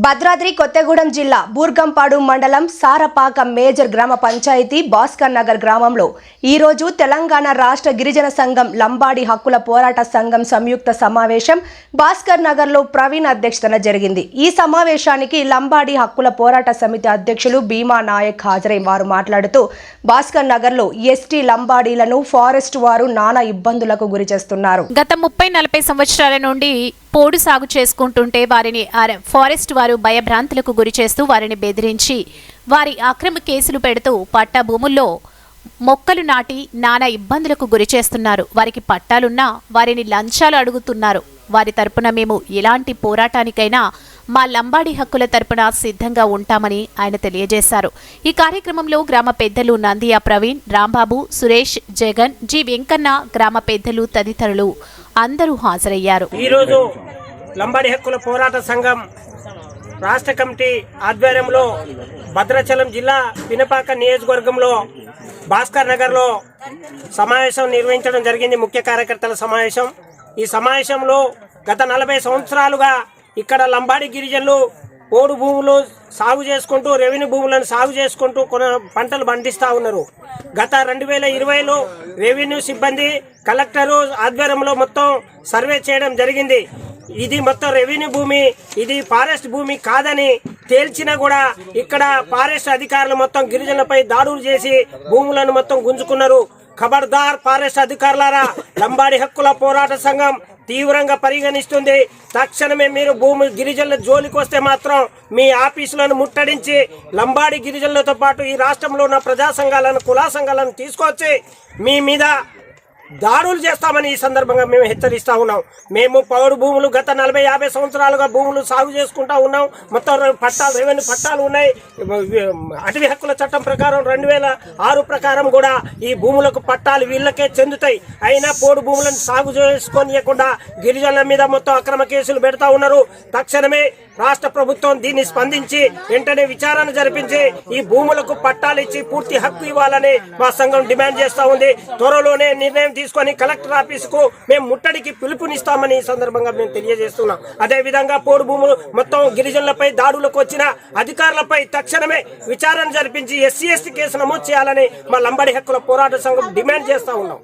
భద్రాద్రి కొత్తగూడెం జిల్లా బూర్గంపాడు మండలం సారపాక మేజర్ గ్రామ పంచాయతీ భాస్కర్ నగర్ గ్రామంలో ఈ రోజు తెలంగాణ రాష్ట్ర గిరిజన సంఘం లంబాడి హక్కుల పోరాట సంఘం సంయుక్త సమావేశం భాస్కర్ నగర్లో ప్రవీణ్ అధ్యక్షతన జరిగింది। ఈ సమావేశానికి లంబాడి హక్కుల పోరాట సమితి అధ్యక్షులు భీమా నాయక్ హాజరై వారు మాట్లాడుతూ భాస్కర్ నగర్లో ఎస్టీ లంబాడీలను ఫారెస్ట్ వారు నానా ఇబ్బందులకు గురిచేస్తున్నారు। గత 30-40 సంవత్సరాల నుండి పోడు సాగు చేసుకుంటుంటే వారిని ఫారెస్ట్ వారు భయభ్రాంతులకు గురి చేస్తూ వారిని బెదిరించి వారి అక్రమ కేసులు పెడుతూ పట్టా భూముల్లో మొక్కలు నాటి నానా ఇబ్బందులకు గురి చేస్తున్నారు। వారికి పట్టాలున్నా వారిని లంచాలు అడుగుతున్నారు। వారి తరపున మేము ఎలాంటి పోరాటానికైనా మా లంబాడి హక్కుల తరపున సిద్ధంగా ఉంటామని ఆయన తెలియజేశారు। ఈ కార్యక్రమంలో గ్రామ పెద్దలు నందియా ప్రవీణ్, రాంబాబు, సురేష్, జగన్, జి వెంకన్న, గ్రామ పెద్దలు తదితరులు అందరూ హాజరయ్యారు। ఈరోజు లంబాడి హక్కుల పోరాట సంఘం రాష్ట్ర కమిటీ ఆధ్వర్యంలో భద్రాచలం జిల్లా పినపాక నియోజకవర్గంలో భాస్కర్ నగర్లో సమావేశం నిర్వహించడం జరిగింది। ముఖ్య కార్యకర్తల సమావేశం। ఈ సమావేశంలో గత 40 సంవత్సరాలుగా ఇక్కడ లంబాడి గిరిజనులు పోడు భూములు సాగు చేసుకుంటూ రెవెన్యూ భూములను సాగు చేసుకుంటూ కొన్ని పంటలు పండిస్తూ ఉన్నారు। గత 2020లో రెవెన్యూ సిబ్బంది కలెక్టరు ఆధ్వర్యంలో మొత్తం సర్వే చేయడం జరిగింది। ఇది మొత్తం రెవెన్యూ భూమి, ఇది ఫారెస్ట్ భూమి కాదని తేల్చినా కూడా ఇక్కడ ఫారెస్ట్ అధికారులు మొత్తం గిరిజనులపై దాడులు చేసి భూములను మొత్తం గుంజుకున్నారు। ఖబర్దార్ ఫారెస్ట్ అధికారులారా, లంబాడి హక్కుల పోరాట సంఘం తీవ్రంగా పరిగణిస్తుంది। తక్షణమే మీరు భూమి గిరిజనుల జోలికి వస్తే మాత్రం మీ ఆఫీసులను ముట్టడించి లంబాడి గిరిజనులతో పాటు ఈ రాష్ట్రంలో ఉన్న ప్రజా సంఘాలను, కులా సంఘాలను తీసుకొచ్చి మీ మీద దాడులు చేస్తామని ఈ సందర్భంగా మేము హెచ్చరిస్తా ఉన్నాం। మేము పౌడు భూములు గత 40-50 సంవత్సరాలుగా భూములు సాగు చేసుకుంటా ఉన్నాం। మొత్తం పట్టాలు, రెవెన్యూ పట్టాలు ఉన్నాయి। అటవీ హక్కుల చట్టం ప్రకారం 2006 ప్రకారం కూడా ఈ భూములకు పట్టాలు వీళ్ళకే చెందుతాయి। అయినా పోడు భూములను సాగు చేసుకోనియకుండా గిరిజనుల మీద మొత్తం అక్రమ కేసులు పెడతా ఉన్నారు। తక్షణమే రాష్ట్ర ప్రభుత్వం దీన్ని స్పందించి వెంటనే విచారణ జరిపించి ఈ భూములకు పట్టాలు ఇచ్చి పూర్తి హక్కు ఇవ్వాలని మా సంఘం డిమాండ్ చేస్తా ఉంది। త్వరలోనే నిర్ణయం తీసుకొని కలెక్టర్ ఆఫీసుకు మేము ముట్టడికి పిలుపునిస్తామని ఈ సందర్భంగా మేము తెలియజేస్తున్నాం। అదే విధంగా పోడు భూములు మొత్తం గిరిజనులపై దాడులకు వచ్చిన అధికారులపై తక్షణమే విచారణ జరిపించి SC/ST కేసు నమోదు చేయాలని మా లంబాడి హక్కుల పోరాట సంఘం డిమాండ్ చేస్తా ఉన్నాం।